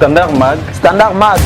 Standard Mag. Standard Mag.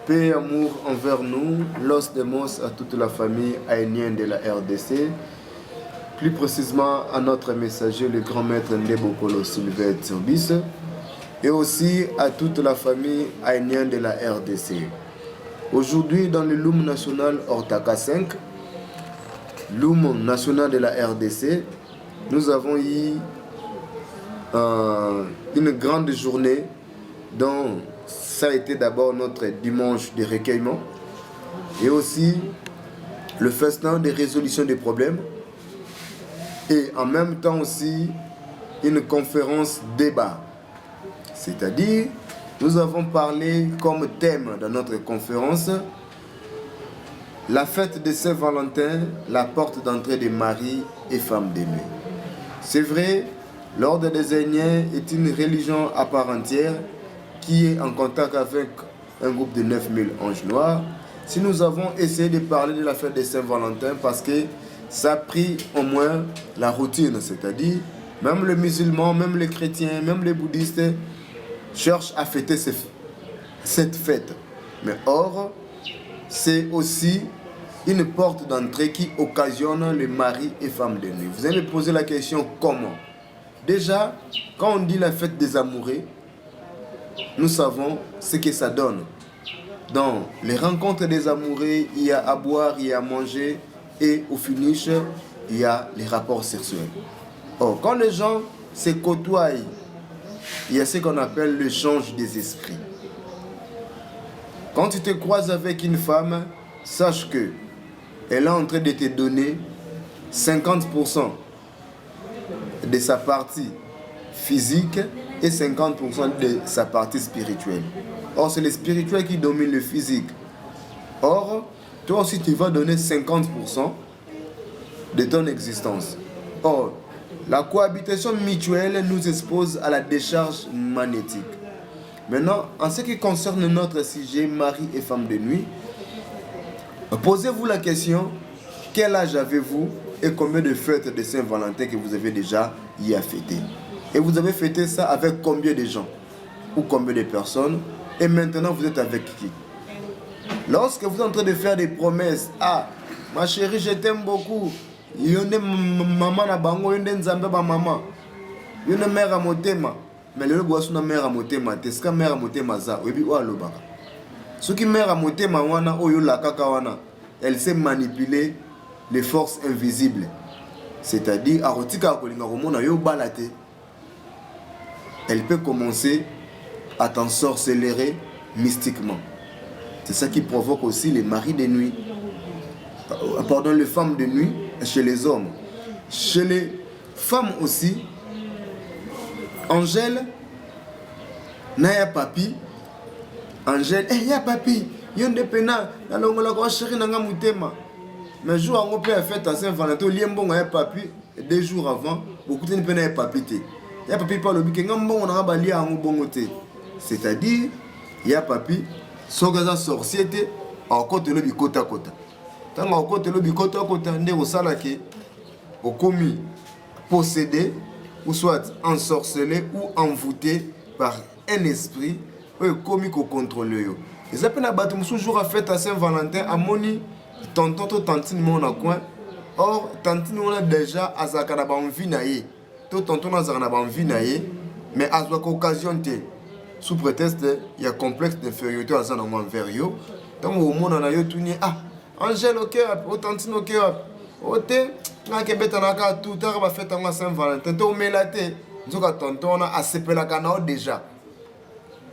Paix et amour envers nous, Los Demos à toute la famille haïtienne de la RDC, plus précisément à notre messager, le grand maître Ndebokolo Sylvette Tirbis, et aussi à toute la famille haïtienne de la RDC. Aujourd'hui, dans le Loum national Ortaka 5, Loum national de la RDC, nous avons eu une grande journée dont ça a été d'abord notre dimanche de recueillement et aussi le festin de résolution des problèmes et en même temps aussi une conférence débat. C'est-à-dire, nous avons parlé comme thème dans notre conférence la fête de Saint-Valentin, la porte d'entrée des maris et femmes de nuit. C'est vrai, l'ordre des Aînés est une religion à part entière qui est en contact avec un groupe de 9000 anges noirs. Si nous avons essayé de parler de la fête de Saint-Valentin parce que ça a pris au moins la routine, c'est-à-dire même les musulmans, même les chrétiens, même les bouddhistes cherchent à fêter cette fête. Mais or, c'est aussi une porte d'entrée qui occasionne les maris et femmes de nuit. Vous allez me poser la question comment? Déjà, quand on dit la fête des amoureux, nous savons ce que ça donne. Dans les rencontres des amoureux, il y a à boire, il y a à manger et au finish, il y a les rapports sexuels. Or, quand les gens se côtoient, il y a ce qu'on appelle l'échange des esprits. Quand tu te croises avec une femme, sache que elle est en train de te donner 50% de sa partie physique et 50% de sa partie spirituelle. Or, c'est le spirituel qui domine le physique. Or, toi aussi, tu vas donner 50% de ton existence. Or, la cohabitation mutuelle nous expose à la décharge magnétique. Maintenant, en ce qui concerne notre sujet, mari et femme de nuit, posez-vous la question, quel âge avez-vous et combien de fêtes de Saint-Valentin que vous avez déjà y à fêter? Et vous avez fêté ça avec combien de gens? Ou combien de personnes? Et maintenant, vous êtes avec qui? Lorsque vous êtes en train de faire des promesses, ah, ma chérie, je t'aime beaucoup. Yonde maman na bango, yonde nzambe ba maman. Yonde mère à motema. Mais le boisson na mère à motema, t'es-ce que mère à motema za? Webi ou alobaka. Ce qui mère à motema wana, oyo la kaka wana, elle sait manipuler les forces invisibles. C'est-à-dire, arotika kolinga romona yo balate. Elle peut commencer à t'en sorcellerer mystiquement. C'est ça qui provoque aussi les maris de nuit. Pardon, les femmes de nuit chez les hommes. Chez les femmes aussi, Angèle, Naya papi, Angèle, eh ya papi, yonde pena, na longola ko chéri nanga mutema. Mais jour on peut faire à Saint-Valentin, liembo ya papi, 2 jours avant, beaucoup de pena ya papi té. Ya papi pas le bikenga mbongo na balia en bongo té. C'est-à-dire, ya papi soki aza sorcier te akotela bikota kota ntango akotela bikota kota nde kosalaki okomi possédé ou soit ensorcelé ou envoûté par un esprit oyo ekomi kocontrôle yo eza mpe na bato mosusu jour a fête à Saint-Valentin amoni tonton to tantine mo na coin or tantine wana déjà azalaka na baenvie na ye to tonton azalaka na baenvie na ye mais azwaka occasion te sous prétexte ya complexe d'infériorité aza nango envers yo ntango omona na yo tuni ah Angèle oke wapi o tantine oke wapi o te ngaki ebetanaka tout taka bafete yango ya Saint-Valentin to omela te nzoka tonton wana asepelaka na yo déjà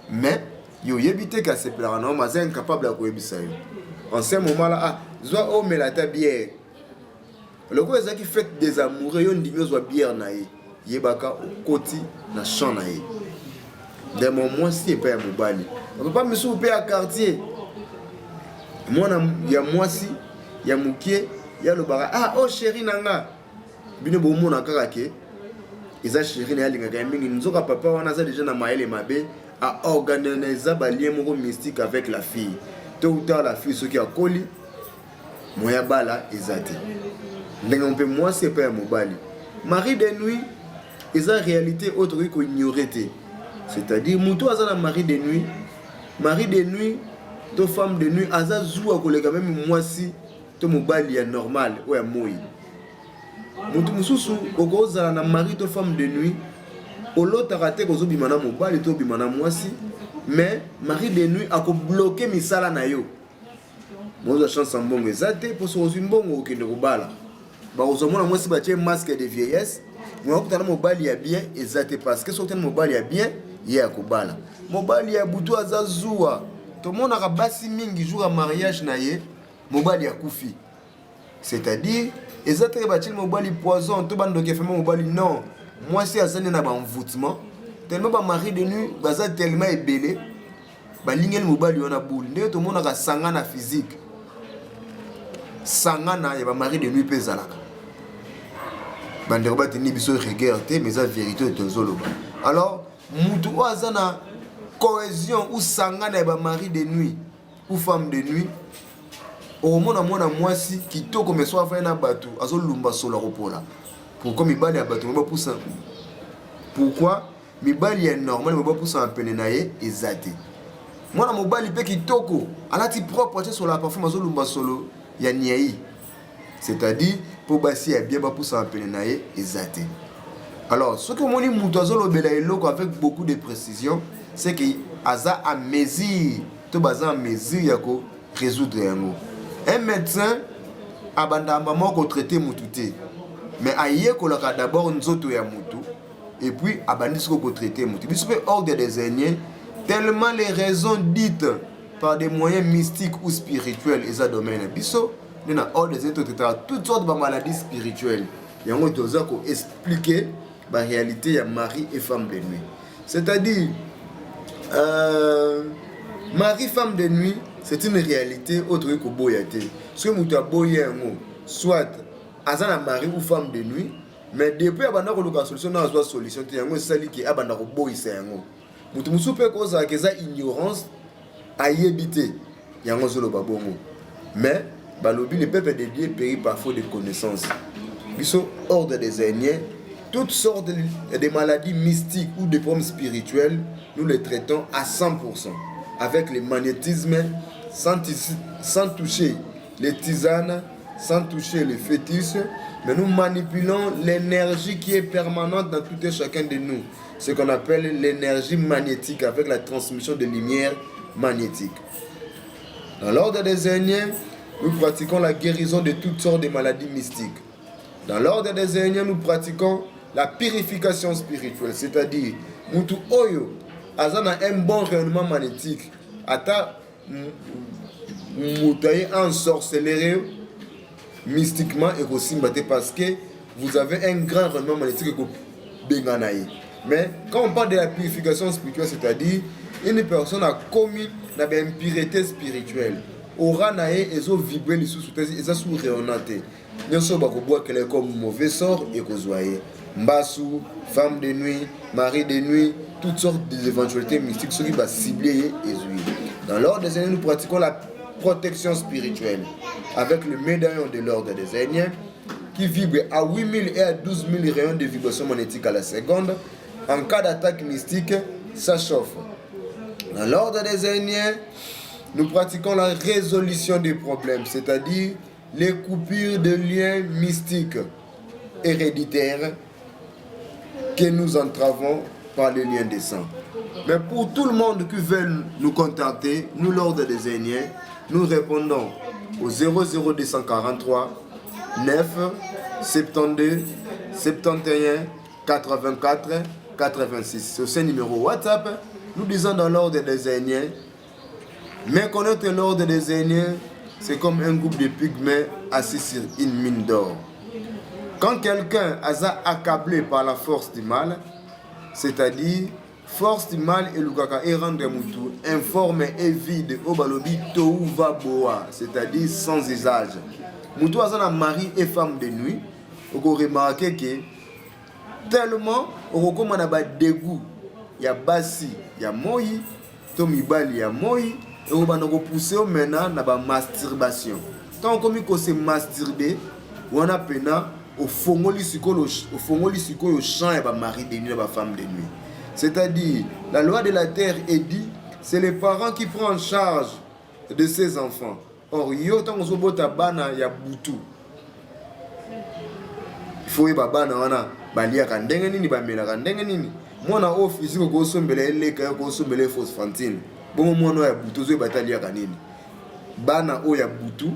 mais yo yebi te ka sepelaka na yo maza incapable ya koyebisa yo en ce moment là ah zwa omela ta bière loko ezalaki fête des amoureux yo ndimi ozwa bière na ye yebaka okoti na champ na ye de mon mwasi epai ya mobali papa misusu mpe ya quartier mwana ya mwasi ya mokie yalobaka ah oh chéri na nga bino bomona kaka ke eza chéri na ye alingaka ye mingi nzoka papa wana aza déjà na mayele mabe aorganiza balien moko mystique avec la fille to uta la fille soki akoli moya bala eza te ndenge mpe mwasi epai ya mobali mari de nuit eza réalité oyo tokoki koignore te c'est-à-dire moto aza na mari de nuit to femme de nuit aza zuwa koleka meme mwasi to mobali ya normal oyo ya moi moto mosusu okozala na mari to femme de nuit olotaka te kozobima na mobali to obima na mwasi mais mari de nuit akobloke misala na yo mozwa chance mbongo eza te mpo soki ozwi mbongo okende kobala bakozomona mwasi batie masque de vieillesse mais okutana mobali ya bien eza te parce que soki otana mobali ya bien ye akobala mobali ya butu aza zuwa tomonaka basi mingi jour ya mariage na ye mobali akufi c'est-à-dire eza te batili mobali poison to bandoki efema mobali non mwasi azali na baenvoûtement tellement bamari de nuit baza tellement ebele balingeli mobali wana boule ndenge tomonaka sangana physique sangana ya bamari de nuit mpe ezalaka bandeko batini biso rigueur te mais eza vérité tozoloba alors mutu oyo aza na cohésion ou sangana ya bamari de nuit ou femme de nuit okomona mwana mwasi kitoko meso afai na bato azolumba solo akopola pourquoi mibali ya bato bapusa pourquoi mibali ya normal bapusa na pene na ye eza te mwana mobali mpe kitoko alati propre te solo ya parfum azolumba solo ya niai c'est-à-dire po basi ya bien bapusa na pene na ye eza te alors soki omoni moto azolobela eloko avec beaucoup de précision c'est que aza à mesure to baza à mesure ya ko résoudre yango un médecin abandamba moko traiter mutu te mais ayekolaka d'abord nzoto ya mutu et puis abandisi ko traiter mutu biso pe ordre des aînés tellement les raisons dites par des moyens mystiques ou spirituels eza domaine biso na ordre des aînés traiter toutes sortes de maladies spirituelles yango toza ko expliquer la réalité ya mari et femme de nuit c'est-à-dire mari femme de nuit c'est une réalité autre que boyate ce que muta boyengo soit azana mari ou femme de nuit mais depuis abanda ko luka solution na azwa solution te yango sali ki abanda ko boyisa yango mutu musupe ko za keza ignorance ayebité yango zolo babongo mais balobi le peuple de Dieu périt par faute de connaissance biso ordre des aînés toutes sortes de maladies mystiques ou de problèmes spirituels nous les traitons à 100% avec le magnétisme sans toucher les tisanes, sans toucher les fétiches, mais nous manipulons l'énergie qui est permanente dans tout et chacun de nous, ce qu'on appelle l'énergie magnétique avec la transmission de lumière magnétique. Dans l'ordre des aînés, nous pratiquons la guérison de toutes sortes de maladies mystiques. Dans l'ordre des aînés, nous pratiquons la purification spirituelle, c'est-à-dire mutu oyo azana un bon rayonnement magnétique ata mutaye en sorcellerie mystiquement et aussi parce que vous avez un grand rayonnement magnétique que benganaye. Mais quand on parle de la purification spirituelle, c'est-à-dire une personne a commis la impureté spirituelle aura nae ezo vibrer les sous eza sous rayonnante nyonso bakoboa kele comme mauvais sort et kozoaye mbasu femme de nuit mari de nuit toutes sortes d'éventualités mystiques, ceux qui vont cibler et dans l'ordre des Aînés, nous pratiquons la protection spirituelle avec le médaillon de l'ordre des Aînés qui vibre à 8000 et à 12 000 rayons de vibration magnétique à la seconde. En cas d'attaque mystique, ça chauffe. Dans l'ordre des Aînés, nous pratiquons la résolution des problèmes, c'est-à-dire les coupures de liens mystiques héréditaires que nous entravons par les liens des sangs. Mais pour tout le monde qui veut nous contacter, nous, l'ordre des Aînés, nous répondons au 00243 9 72 71 84 86. Sur ce numéro WhatsApp, nous disons dans l'ordre des Aînés, mais connaître l'ordre des Aînés, c'est comme un groupe de pygmées assis sur une mine d'or. Quand quelqu'un est accablé par la force du mal, c'est-à-dire force du mal et lukaka et rendre mutu informe et vide au balobi tou va boa, c'est-à-dire sans usage. Mutu azana mari et femme de nuit, on remarque que tellement on recommande ba dégoût, il y a basi, il y a moi, to mibali ya moi, et on va nous pousser maintenant na ba masturbation. Tant qu'on se masturber, on a pena au fongoli siko au champ et ba mari de nuit et ba femme de nuit. C'est-à-dire, la loi de la terre est dit, c'est les parents qui prennent en charge de ses enfants. Or, yo tant qu'on bota bana ya butu. Il faut y bana wana balia kandenge nini ba mela kandenge nini. Mwana office ko sombele eleka ko sombele phosphantine. Bon mwana ya butu zo batalia kanini. Bana o ya butu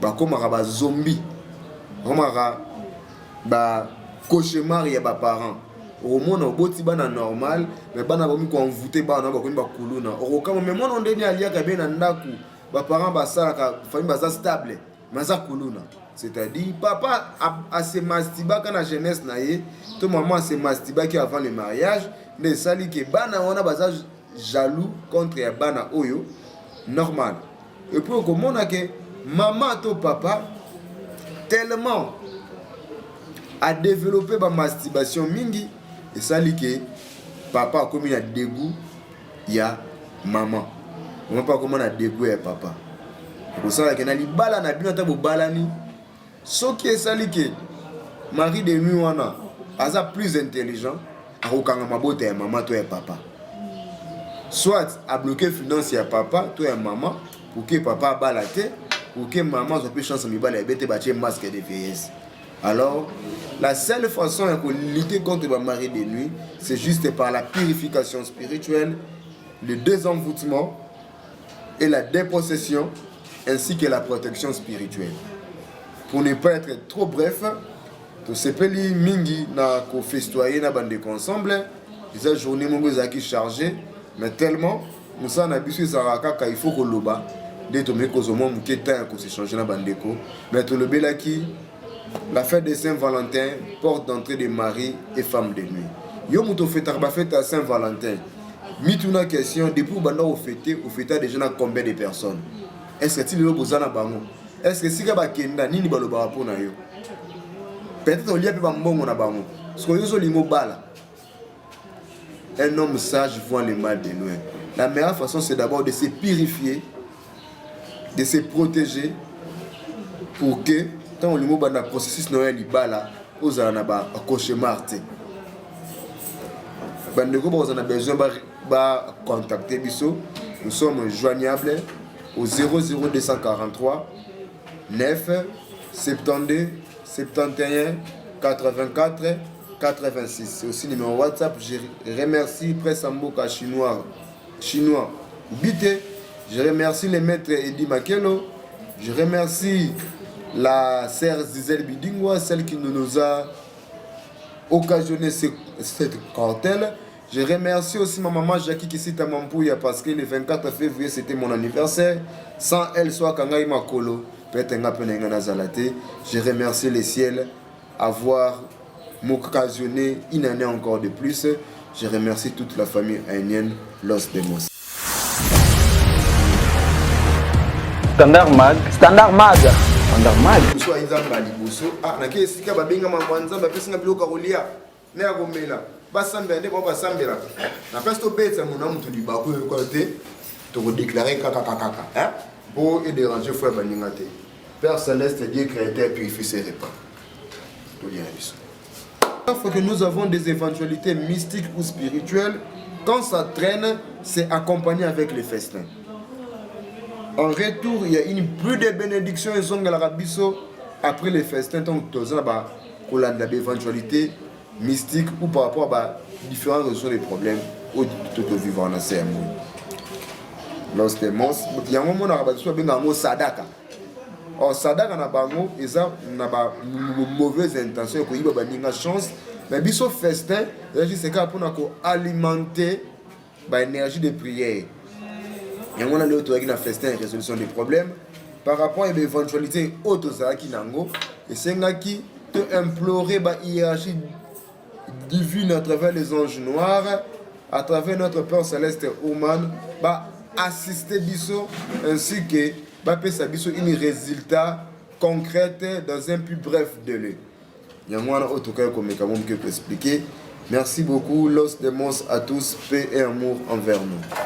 ba komaka ba zombie. Komaka ba cauchemar ya ba parents. Au monde au boti bana normal mais bana ba mi ko envoûter bana ba ko mba kuluna o kama mais mwana ndeni alia ka bena ndaku ba parents ba sala ka famille ba stable mais ça kuluna, c'est-à-dire papa a se masturba quand la jeunesse na ye to maman se masturba qui avant le mariage mais sali que bana on a bazage jaloux contre ya bana oyo normal et puis comme on a que maman to papa tellement a développé ba masturbation mingi. Et ça dit que papa comme il y a dégoût, il y a maman. On ne pas comment on a dégoût et papa. Pour ça que na li bala na bino ta bo balani. Ce qui est ça dit que mari de nuit wana aza plus intelligent, a okanga mabota ya maman to ya papa. Soit a bloquer finance ya papa to ya maman pour que papa balate, pour que maman soit chance mi bala bete ba masque de vieillesse. Alors, la seule façon de lutter contre le mari de nuit, c'est juste par la purification spirituelle, le désenvoûtement et la dépossession, ainsi que la protection spirituelle. Pour ne pas être trop bref, tout ce pays mingi na ko festoyer na bande ensemble, les journées mongo zaki chargé, mais tellement nous ça na bisu saraka ka il faut que loba de tomber cause au moment que temps ko se changer na bande ko, mais to le belaki. La fête de Saint-Valentin, porte d'entrée de mari et femme de nuit. Yo mouto fête à Saint-Valentin. Mituna question, depuis où banda au fêter déjà combien de personnes? Est-ce que tu le besoin na bango? Est-ce que si ka ba kenda nini baloba po na yo? Peut-être on y a pe ba mbongo na bango. Parce que yo so lingo bala. Un homme sage voit le mal de loin. La meilleure façon c'est d'abord de se purifier, de se protéger pour que tant le mot bana processus noël libala aux anaba cauchemar te bandeko ba a besoin ba contacter biso. Nous sommes joignables au 00243 9 72 71 84 86. C'est aussi numéro WhatsApp. Je remercie Presse Amboka chinois Bité. Je remercie les maîtres Eddie Makelo. Je remercie la sœur Zizel Bidingwa, celle qui nous a occasionné cette cartelle. Je remercie aussi ma maman Jackie qui s'est à Mampouya parce que le 24 février c'était mon anniversaire. Sans elle, soit Kangai Makolo, peut-être un peu Nazalate. Je remercie les ciels d'avoir m'occasionné une année encore de plus. Je remercie toute la famille haïnienne Los Demos. Standard Mag. Standard Mag. Standard Mag. Ah, na ke sika ba benga ma mwanza ba pesinga biloko kolia. Ne akomela. basambela nde bao basambelaka na place tobetisa mona moto libaku oyokola te tokodéclare kakakakaka mpo edéranger fo ya baninga te. Père Céleste, Dieu créateur, purifie ses repas. Fois que nous avons des éventualités mystiques ou spirituelles, quand ça traîne, c'est accompagné avec les festins. En retour, il y a une plus de bénédictions et sont galabiso après les festins. Donc, tous les éventualités mystiques ou par rapport à différentes raisons des problèmes ou tout au vivant dans ces mots. Lorsque il y a un moment où sadaka. Or, sadaka na bango, ils ont une mauvaise intention, ils ont une chance. Mais biso festin, c'est pour alimenter l'énergie de prière. Et on a le autour qui festin et résolution des problèmes. Par rapport à l'éventualité auto qui nango, et c'est qui te implorer la hiérarchie divine à travers les anges noirs, à travers notre Père Céleste Oman, assister biso ainsi que un résultat concret dans un plus bref délai. Il y a un autre cas comme je peux expliquer. Merci beaucoup, Los Demos à tous, paix et amour envers nous.